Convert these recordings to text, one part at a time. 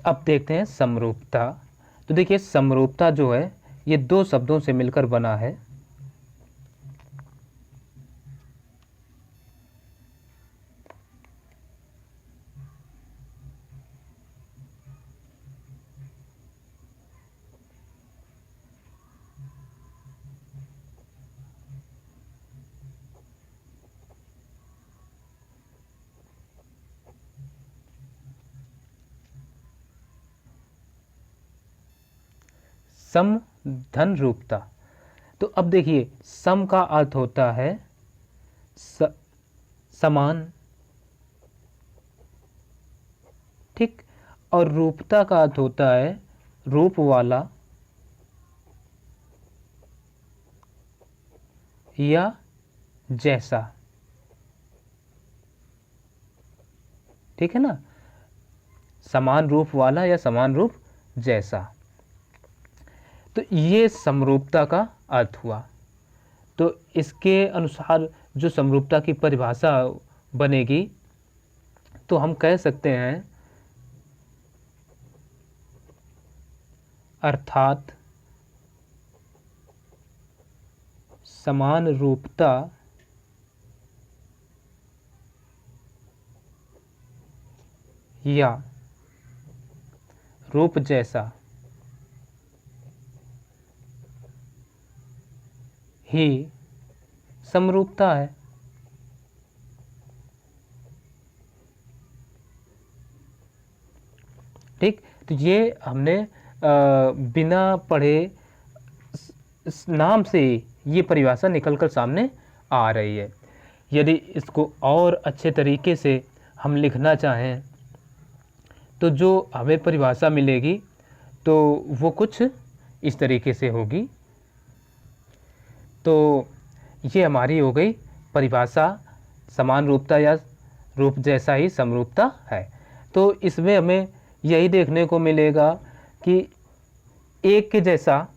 अब देखते हैं समरूपता। तो देखिए समरूपता जो है ये दो शब्दों से मिलकर बना है। सम धन रूपता। तो अब देखिए सम का अर्थ होता है समान, ठीक, और रूपता का अर्थ होता है रूप वाला या जैसा, ठीक है ना, समान रूप वाला या समान रूप जैसा। तो ये समरूपता का अर्थ हुआ। तो इसके अनुसार जो समरूपता की परिभाषा बनेगी तो हम कह सकते हैं अर्थात समान रूपता या रूप जैसा ही समरूपता है। ठीक, तो ये हमने बिना पढ़े नाम से ये परिभाषा निकलकर सामने आ रही है। यदि इसको और अच्छे तरीके से हम लिखना चाहें तो जो हमें परिभाषा मिलेगी तो वो कुछ इस तरीके से होगी। तो ये हमारी हो गई परिभाषा, समान रूपता या रूप जैसा ही समरूपता है। तो इसमें हमें यही देखने को मिलेगा कि एक के जैसा,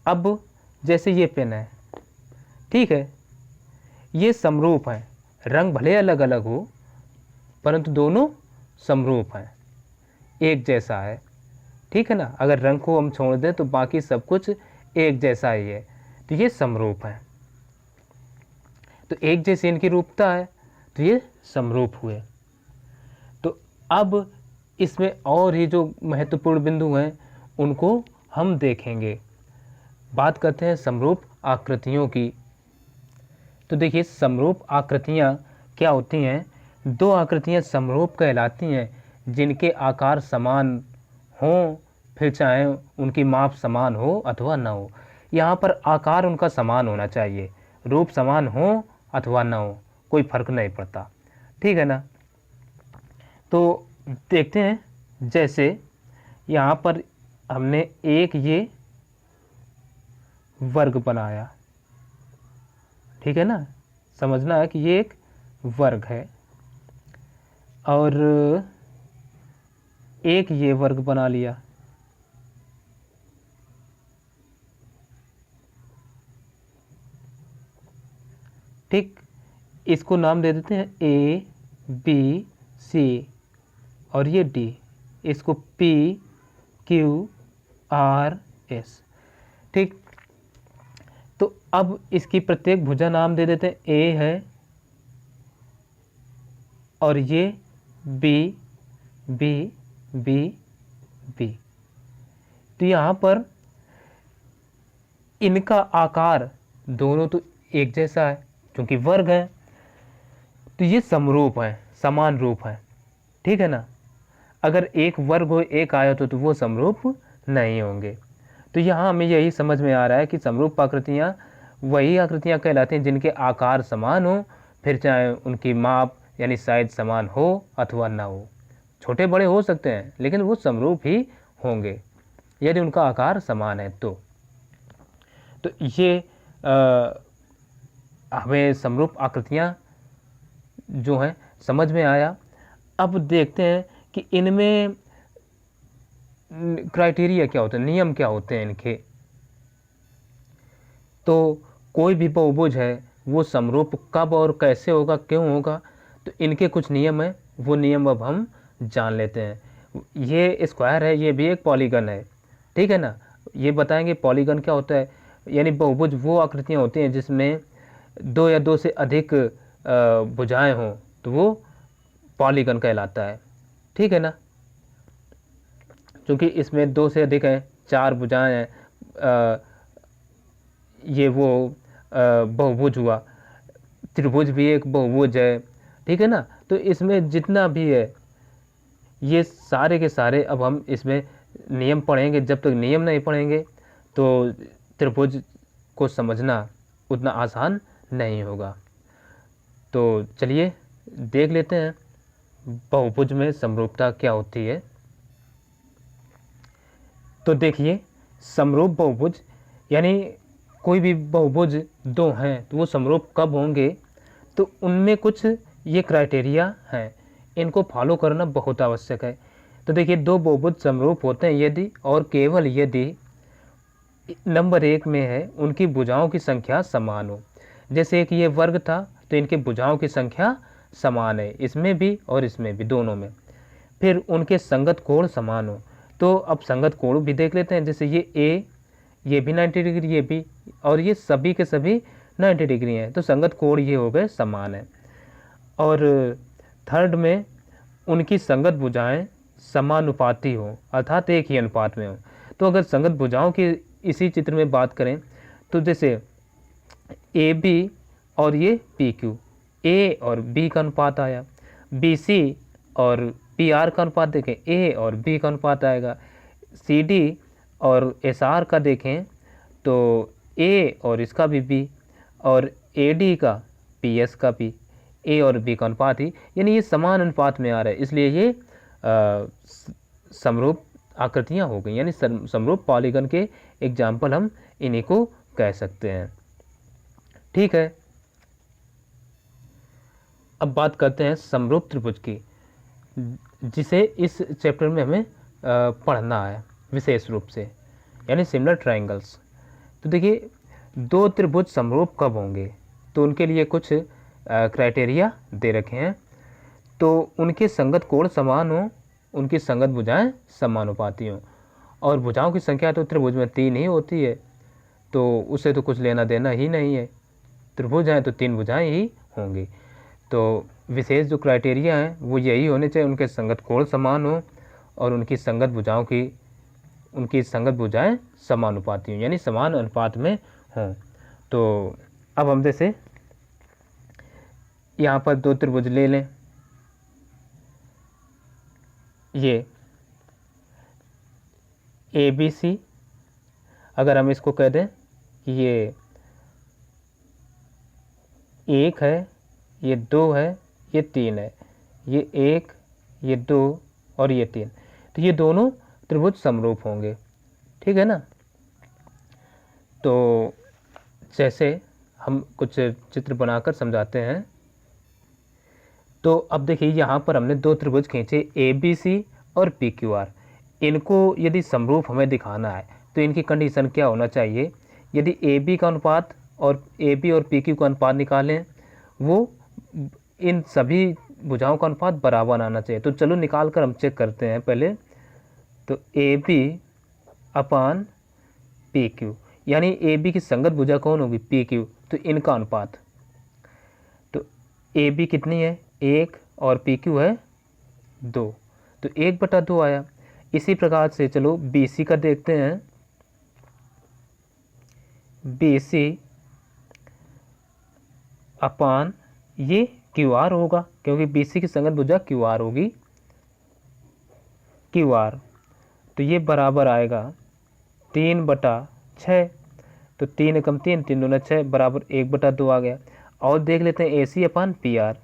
अब जैसे ये पेन है, ठीक है, ये समरूप है, रंग भले अलग अलग हो परंतु दोनों समरूप हैं, एक जैसा है, ठीक है ना। अगर रंग को हम छोड़ दें तो बाकी सब कुछ एक जैसा ही है, तो ये समरूप है। तो एक जैसी इनकी रूपता है तो ये समरूप हुए। तो अब इसमें और ही जो महत्वपूर्ण बिंदु हैं उनको हम देखेंगे। बात करते हैं समरूप आकृतियों की। तो देखिए समरूप आकृतियाँ क्या होती हैं। दो आकृतियाँ समरूप कहलाती हैं जिनके आकार समान हों, फिर चाहे उनकी माप समान हो अथवा न हो। यहाँ पर आकार उनका समान होना चाहिए, रूप समान हो अथवा न हो, कोई फर्क नहीं पड़ता, ठीक है ना। तो देखते हैं, जैसे यहाँ पर हमने एक ये वर्ग बनाया, ठीक है ना, समझना है कि ये एक वर्ग है, और एक ये वर्ग बना लिया, ठीक। इसको नाम दे देते हैं ए बी सी और ये डी, इसको पी क्यू आर एस, ठीक। तो अब इसकी प्रत्येक भुजा नाम दे देते हैं, ए है और ये बी बी बी बी। तो यहाँ पर इनका आकार दोनों तो एक जैसा है क्योंकि वर्ग है, तो ये समरूप है, समान रूप है, ठीक है ना। अगर एक वर्ग हो एक आयत हो तो वो समरूप नहीं होंगे। तो यहाँ हमें यही समझ में आ रहा है कि समरूप आकृतियाँ वही आकृतियाँ कहलाती हैं जिनके आकार समान हो, फिर चाहे उनकी माप यानी साइज समान हो अथवा ना हो। छोटे बड़े हो सकते हैं लेकिन वो समरूप ही होंगे यदि उनका आकार समान है। तो ये हमें समरूप आकृतियाँ जो हैं समझ में आया। अब देखते हैं कि इनमें क्राइटेरिया क्या होते हैं, नियम क्या होते हैं इनके। तो कोई भी बहुभुज है वो समरूप कब और कैसे होगा, क्यों होगा, तो इनके कुछ नियम हैं, वो नियम अब हम जान लेते हैं। ये स्क्वायर है, ये भी एक पॉलीगन है, ठीक है ना। ये बताएंगे पॉलीगन क्या होता है, यानी बहुभुज वो आकृतियाँ होती हैं जिसमें दो या दो से अधिक भुजाएं हों, तो वो पॉलीगन कहलाता है, ठीक है ना। क्योंकि इसमें दो से अधिक हैं, 4 भुजाएं हैं, ये वो बहुभुज हुआ। त्रिभुज भी एक बहुभुज है, ठीक है ना। तो इसमें जितना भी है ये सारे के सारे, अब हम इसमें नियम पढ़ेंगे, जब तक नियम नहीं पढ़ेंगे तो त्रिभुज को समझना उतना आसान नहीं होगा। तो चलिए देख लेते हैं बहुभुज में समरूपता क्या होती है। तो देखिए, समरूप बहुभुज यानी कोई भी बहुभुज दो हैं तो वो समरूप कब होंगे, तो उनमें कुछ ये क्राइटेरिया हैं, इनको फॉलो करना बहुत आवश्यक है। तो देखिए, दो बहुभुज समरूप होते हैं यदि और केवल यदि नंबर 1 में है उनकी भुजाओं की संख्या समान हो। जैसे एक ये वर्ग था तो इनके भुजाओं की संख्या समान है, इसमें भी और इसमें भी, दोनों में। फिर उनके संगत कोण समान हो, तो अब संगत कोण भी देख लेते हैं। जैसे ये ए, ये भी 90 डिग्री, ये भी, और ये सभी के सभी 90 डिग्री हैं, तो संगत कोण ये हो गए समान है। और थर्ड में उनकी संगत भुजाएं समानुपाती हो, अर्थात एक ही अनुपात में हो। तो अगर संगत भुजाओं की इसी चित्र में बात करें तो जैसे ए बी और ये पी क्यू, ए और बी का अनुपात आया, बी सी और पी आर का अनुपात देखें, ए और बी का अनुपात आएगा, सी डी और एस आर का देखें तो ए और इसका भी बी, और ए डी का पी एस का भी, ए और बी का अनुपात ही, यानी ये समान अनुपात में आ रहा है, इसलिए ये समरूप आकृतियाँ हो गई, यानी समरूप पॉलीगन के एग्जाम्पल हम इन्हीं को कह सकते हैं, ठीक है। अब बात करते हैं समरूप त्रिभुज की, जिसे इस चैप्टर में हमें पढ़ना है विशेष रूप से, यानी सिमिलर ट्रायंगल्स। तो देखिए, दो त्रिभुज समरूप कब होंगे, तो उनके लिए कुछ क्राइटेरिया दे रखे हैं। तो उनके संगत कोण समान हो, उनकी संगत भुजाएं समानुपाती हों, और भुजाओं की संख्या तो त्रिभुज में 3 ही होती है, तो उससे तो कुछ लेना देना ही नहीं है, त्रिभुज हैं तो 3 भुजाएं ही होंगी। तो विशेष जो क्राइटेरिया हैं वो यही होने चाहिए, उनके संगत कोण समान हो और उनकी संगत भुजाएं समानुपाती हों, यानी समान अनुपात में हों। तो अब हम जैसे यहाँ पर दो त्रिभुज ले लें, ये ए बी सी, अगर हम इसको कह दें कि ये 1 है, ये 2 है, ये 3 है, ये 1, ये 2 और ये 3, तो ये दोनों त्रिभुज समरूप होंगे, ठीक है ना। तो जैसे हम कुछ चित्र बनाकर समझाते हैं। तो अब देखिए, यहाँ पर हमने दो त्रिभुज खींचे ए बी सी और पी क्यू आर, इनको यदि समरूप हमें दिखाना है तो इनकी कंडीशन क्या होना चाहिए, यदि ए बी का अनुपात और ए बी और पी क्यू का अनुपात निकालें, वो इन सभी भुजाओं का अनुपात बराबर आना चाहिए। तो चलो निकाल कर हम चेक करते हैं पहले। तो A B upon P Q, यानी ए बी की संगत भुजा कौन होगी, पी क्यू, तो इनका अनुपात, तो ए बी कितनी है 1 और पी क्यू है 2, तो 1/2 आया। इसी प्रकार से चलो बी सी का देखते हैं, बी सी अपान ये क्यू आर होगा, क्योंकि बी सी की संगत भुजा क्यू आर होगी, क्यू आर, तो ये बराबर आएगा 3/6, तो 3 एकम 3, 3 दूना 6 बराबर 1/2 आ गया। और देख लेते हैं ए सी अपान पी आर,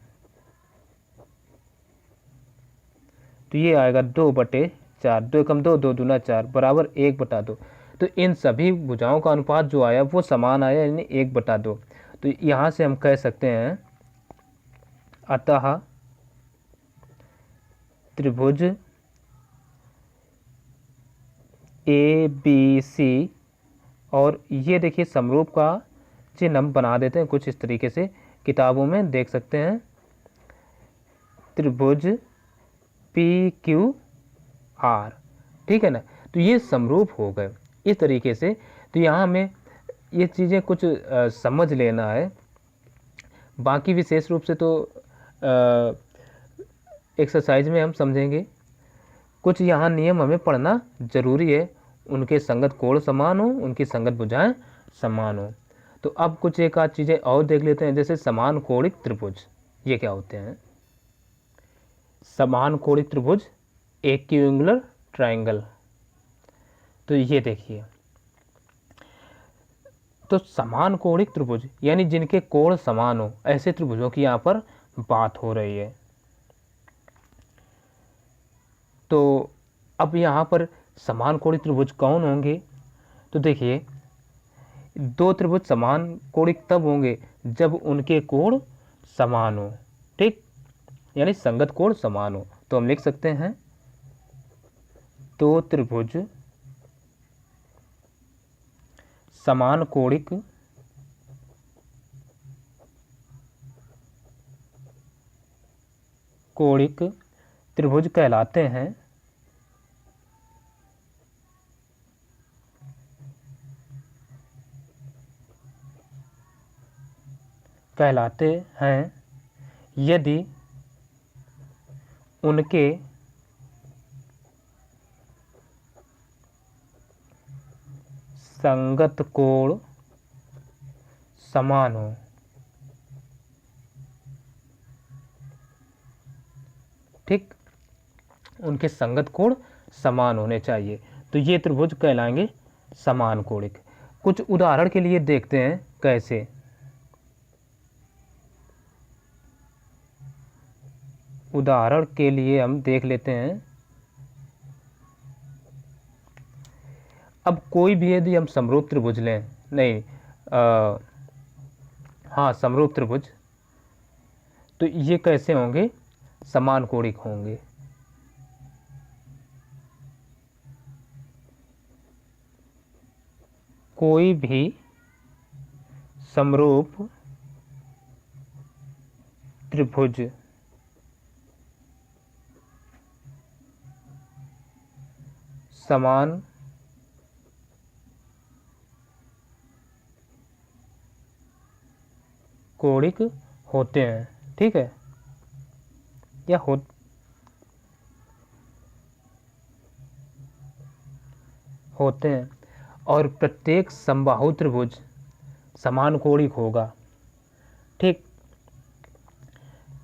तो ये आएगा 2/4, 2 एकम 2, 2 दूना 4 बराबर 1/2। तो इन सभी भुजाओं का अनुपात जो आया वो समान आया, यानी 1/2। तो यहाँ से हम कह सकते हैं, अतः त्रिभुज ए बी सी, और ये देखिए समरूप का चिन्ह हम बना देते हैं कुछ इस तरीके से, किताबों में देख सकते हैं, त्रिभुज पी क्यू आर, ठीक है ना। तो ये समरूप हो गए इस तरीके से। तो यहाँ हमें ये चीज़ें कुछ समझ लेना है। बाकी विशेष रूप से तो एक्सरसाइज में हम समझेंगे। कुछ यहाँ नियम हमें पढ़ना जरूरी है, उनके संगत कोण समान हो, उनकी संगत भुजाएं समान हो। तो अब कुछ एक आध चीज़ें और देख लेते हैं, जैसे समान कोणिक त्रिभुज, ये क्या होते हैं। समान कोणिक त्रिभुज, इक्विएंगुलर ट्रायंगल। तो ये देखिए, तो समान कोणिक त्रिभुज यानी जिनके कोण समान हो, ऐसे त्रिभुजों की यहाँ पर बात हो रही है। तो अब यहाँ पर समान कोणिक त्रिभुज कौन होंगे। तो देखिए, दो त्रिभुज समान कोणिक तब होंगे जब उनके कोण समान हो, ठीक, यानी संगत कोण समान हो। तो हम लिख सकते हैं दो त्रिभुज समान कोणिक त्रिभुज कहलाते हैं। यदि उनके संगत कोण समान हो, ठीक, उनके संगत कोण समान होने चाहिए। तो ये त्रिभुज कहलाएंगे समान कोणिक। कुछ उदाहरण के लिए देखते हैं कैसे। उदाहरण के लिए हम देख लेते हैं। अब कोई भी यदि हम समरूप त्रिभुज लें, नहीं हाँ समरूप त्रिभुज, तो ये कैसे होंगे, समान कोणिक होंगे। कोई भी समरूप त्रिभुज समान कोणिक होते हैं, ठीक है, या होते हैं। और प्रत्येक समबाहु त्रिभुज समान कोणिक होगा, ठीक।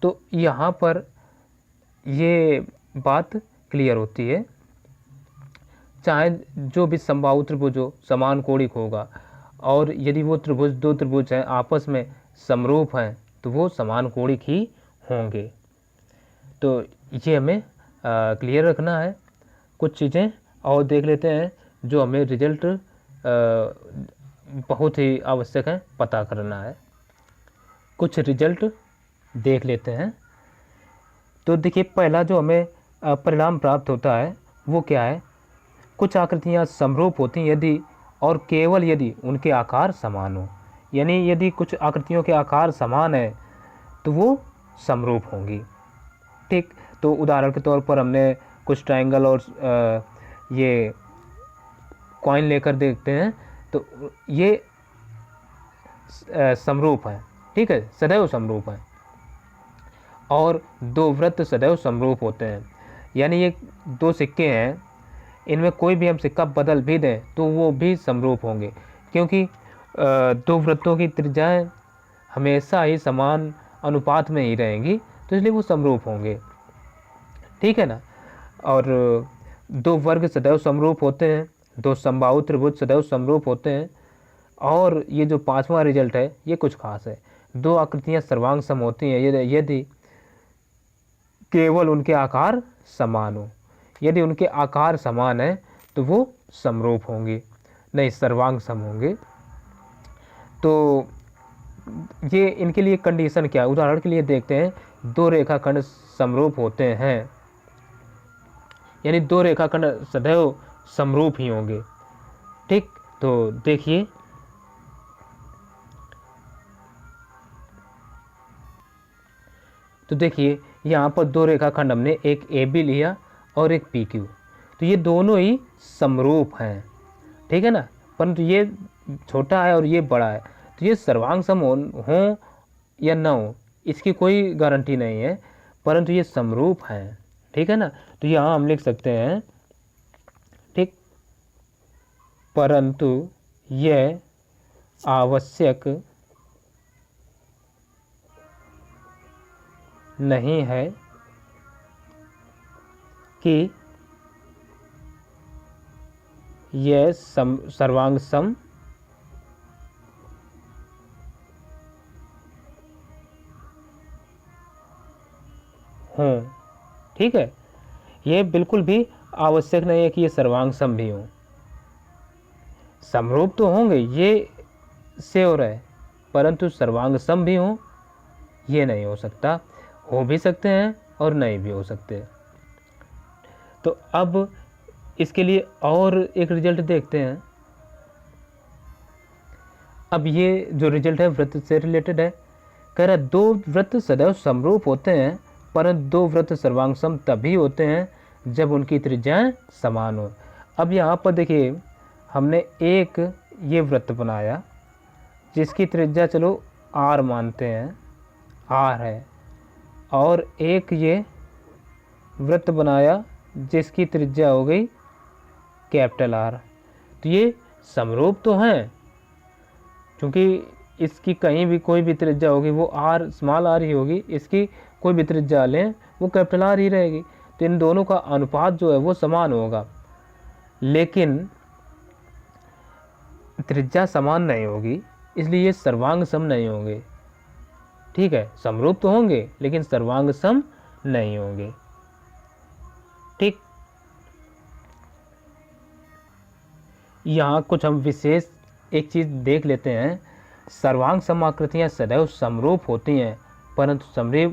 तो यहाँ पर ये बात क्लियर होती है, चाहे जो भी समबाहु त्रिभुज हो समान कोणिक होगा, और यदि वो त्रिभुज दो त्रिभुज हैं आपस में समरूप हैं तो वो समान कोणिक ही होंगे। तो ये हमें क्लियर रखना है। कुछ चीज़ें और देख लेते हैं जो हमें रिजल्ट बहुत ही आवश्यक है पता करना है। कुछ रिजल्ट देख लेते हैं। तो देखिए, पहला जो हमें परिणाम प्राप्त होता है वो क्या है, कुछ आकृतियाँ समरूप होती हैं यदि और केवल यदि उनके आकार समान हो, यानी यदि कुछ आकृतियों के आकार समान है तो वो समरूप होंगी, ठीक। तो उदाहरण के तौर पर हमने कुछ ट्रायंगल और ये कॉइन लेकर देखते हैं, तो ये समरूप है, ठीक है, सदैव समरूप है। और दो वृत्त सदैव समरूप होते हैं, यानी ये दो सिक्के हैं, इनमें कोई भी हम सिक्का बदल भी दें तो वो भी समरूप होंगे, क्योंकि दो वृत्तों की त्रिज्याएं हमेशा ही समान अनुपात में ही रहेंगी, तो इसलिए वो समरूप होंगे, ठीक है ना। और दो वर्ग सदैव समरूप होते हैं, दो समबाहु त्रिभुज सदैव समरूप होते हैं। और ये जो पांचवा रिजल्ट है ये कुछ खास है, दो आकृतियां सर्वांग सम होती हैं यदि केवल उनके आकार समान हो। यदि उनके आकार समान है तो वो समरूप होंगी, नहीं सर्वांग सम होंगे। तो ये इनके लिए कंडीशन क्या है, उदाहरण के लिए देखते हैं, दो रेखाखंड समरूप होते हैं, यानी दो रेखाखंड सदैव समरूप ही होंगे, ठीक। तो देखिए, यहाँ पर दो रेखाखंड हमने एक ए बी लिया और एक पी क्यू। तो ये दोनों ही समरूप हैं, ठीक है ना। परंतु ये छोटा है और ये बड़ा है, तो ये सर्वांग सम हो या ना हो इसकी कोई गारंटी नहीं है, परंतु ये समरूप हैं, ठीक है ना। तो यहाँ हम लिख सकते हैं, ठीक, परंतु यह आवश्यक नहीं है कि यह सर्वांग सम हो, ठीक है। ये बिल्कुल भी आवश्यक नहीं है कि ये सर्वांग सम भी हो। समरूप तो होंगे, ये श्योर है, परंतु सर्वांग सम भी हो ये नहीं हो सकता। हो भी सकते हैं और नहीं भी हो सकते। तो अब इसके लिए और एक रिजल्ट देखते हैं। अब ये जो रिजल्ट है वृत्त से रिलेटेड है। कह रहा है 2 वृत्त सदैव समरूप होते हैं, परंतु 2 वृत्त सर्वांग सम तभी होते हैं जब उनकी त्रिज्याएं समान हो। अब यहाँ पर देखिए, हमने एक ये वृत्त बनाया जिसकी त्रिज्या चलो r मानते हैं, r है, और एक ये वृत्त बनाया जिसकी त्रिज्या हो गई कैपिटल R। तो ये समरूप तो हैं, क्योंकि इसकी कहीं भी कोई भी त्रिज्या होगी वो r स्मॉल r ही होगी, इसकी कोई भी त्रिज्या लें वो कैपिटल R ही रहेगी। तो इन दोनों का अनुपात जो है वो समान होगा, लेकिन त्रिज्या समान नहीं होगी, इसलिए ये सर्वांग सम नहीं होंगे, ठीक है। समरूप तो होंगे लेकिन सर्वांग सम नहीं होंगे, ठीक। यहाँ कुछ हम विशेष एक चीज़ देख लेते हैं। सर्वांग सम आकृतियाँ सदैव समरूप होती हैं, परंतु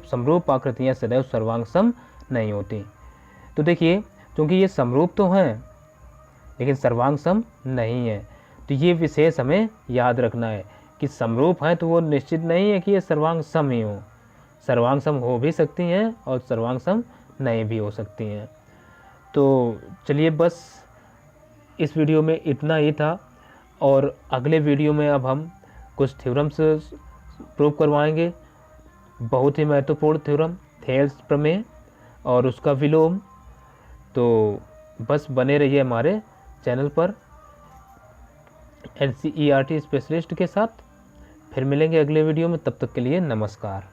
समरूप आकृतियाँ सदैव सर्वांग सम नहीं होती। तो देखिए, क्योंकि ये समरूप तो हैं लेकिन सर्वांग सम नहीं है, तो ये विशेष हमें याद रखना है कि समरूप हैं तो वो निश्चित नहीं है कि ये सर्वांग सम ही हो। सर्वांग सम हो भी सकती हैं और सर्वांग सम नहीं भी हो सकती हैं। तो चलिए, बस इस वीडियो में इतना ही था, और अगले वीडियो में अब हम कुछ थ्योरम्स प्रूव करवाएंगे। बहुत ही महत्वपूर्ण थ्योरम, थेल्स प्रमेय और उसका विलोम। तो बस बने रहिए हमारे चैनल पर NCERT स्पेशलिस्ट के साथ। फिर मिलेंगे अगले वीडियो में, तब तक के लिए नमस्कार।